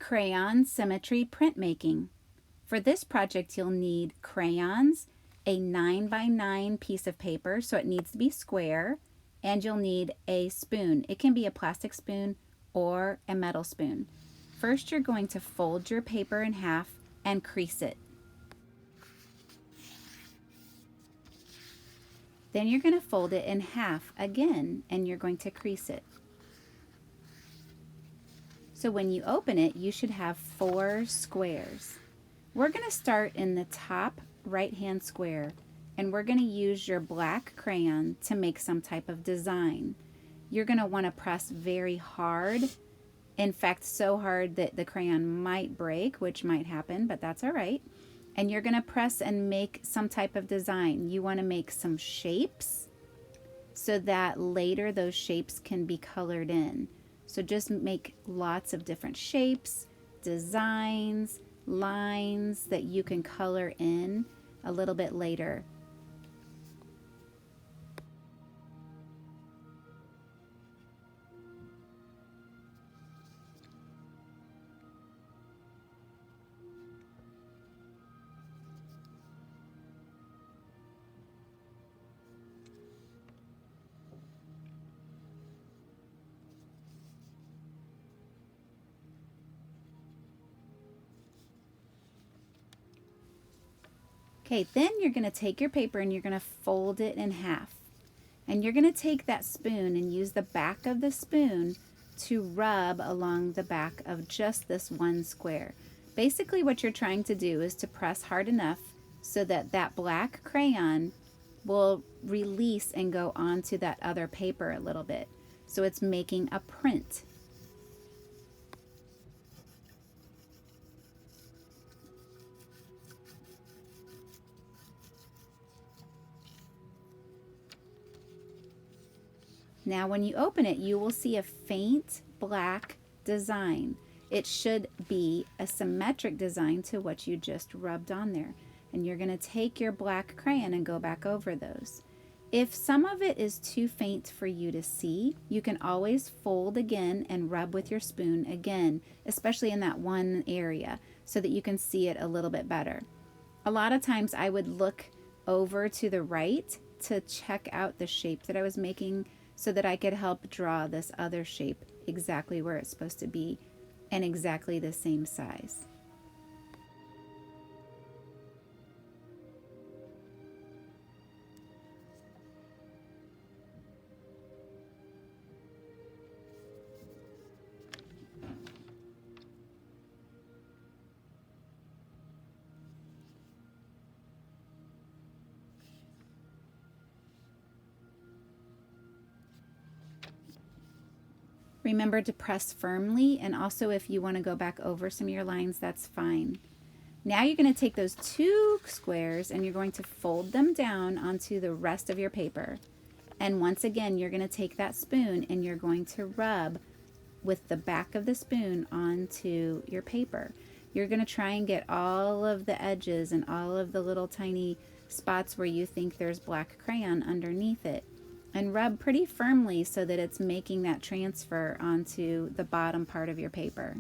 Crayon Symmetry Printmaking. For this project, you'll need crayons, a 9x9 piece of paper, so it needs to be square, and you'll need a spoon. It can be a plastic spoon or a metal spoon. First, you're going to fold your paper in half and crease it. Then you're going to fold it in half again, and you're going to crease it. So when you open it, you should have 4 squares. We're going to start in the top right-hand square, and we're going to use your black crayon to make some type of design. You're going to want to press very hard. In fact, so hard that the crayon might break, which might happen, but that's all right. And you're going to press and make some type of design. You want to make some shapes so that later those shapes can be colored in. So just make lots of different shapes, designs, lines that you can color in a little bit later. Okay, then you're going to take your paper and you're going to fold it in half. And you're going to take that spoon and use the back of the spoon to rub along the back of just this one square. Basically what you're trying to do is to press hard enough so that that black crayon will release and go onto that other paper a little bit. So it's making a print. Now when you open it, you will see a faint black design. It should be a symmetric design to what you just rubbed on there. And you're going to take your black crayon and go back over those. If some of it is too faint for you to see, you can always fold again and rub with your spoon again, especially in that one area, so that you can see it a little bit better. A lot of times I would look over to the right to check out the shape that I was making, so that I could help draw this other shape exactly where it's supposed to be and exactly the same size. Remember to press firmly, and also if you want to go back over some of your lines, that's fine. Now you're going to take those 2 squares and you're going to fold them down onto the rest of your paper. And once again, you're going to take that spoon and you're going to rub with the back of the spoon onto your paper. You're going to try and get all of the edges and all of the little tiny spots where you think there's black crayon underneath it. And rub pretty firmly so that it's making that transfer onto the bottom part of your paper.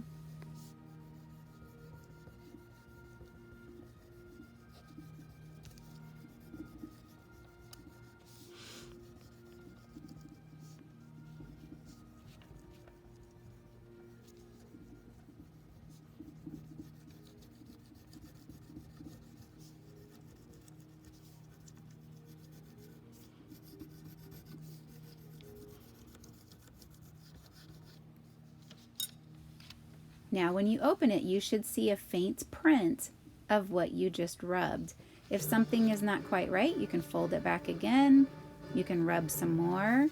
Now when you open it, you should see a faint print of what you just rubbed. If something is not quite right, you can fold it back again. You can rub some more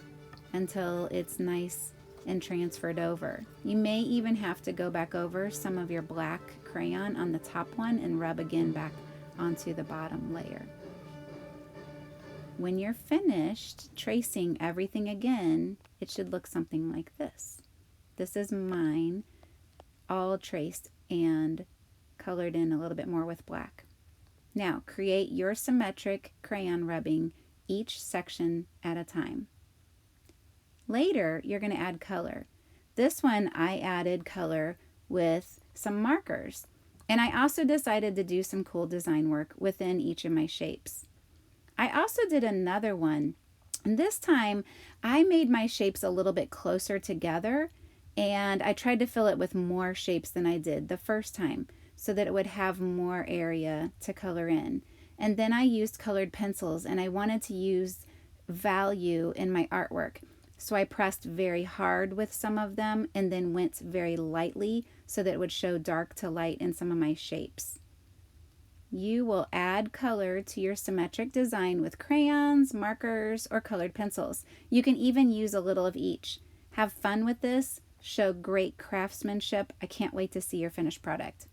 until it's nice and transferred over. You may even have to go back over some of your black crayon on the top one and rub again back onto the bottom layer. When you're finished tracing everything again, it should look something like this. This is mine, all traced and colored in a little bit more with black. Now create your symmetric crayon rubbing each section at a time. Later, you're going to add color. This one I added color with some markers. And I also decided to do some cool design work within each of my shapes. I also did another one, and this time I made my shapes a little bit closer together, and I tried to fill it with more shapes than I did the first time so that it would have more area to color in. And then I used colored pencils, and I wanted to use value in my artwork. So I pressed very hard with some of them and then went very lightly so that it would show dark to light in some of my shapes. You will add color to your symmetric design with crayons, markers, or colored pencils. You can even use a little of each. Have fun with this. Show great craftsmanship. I can't wait to see your finished product.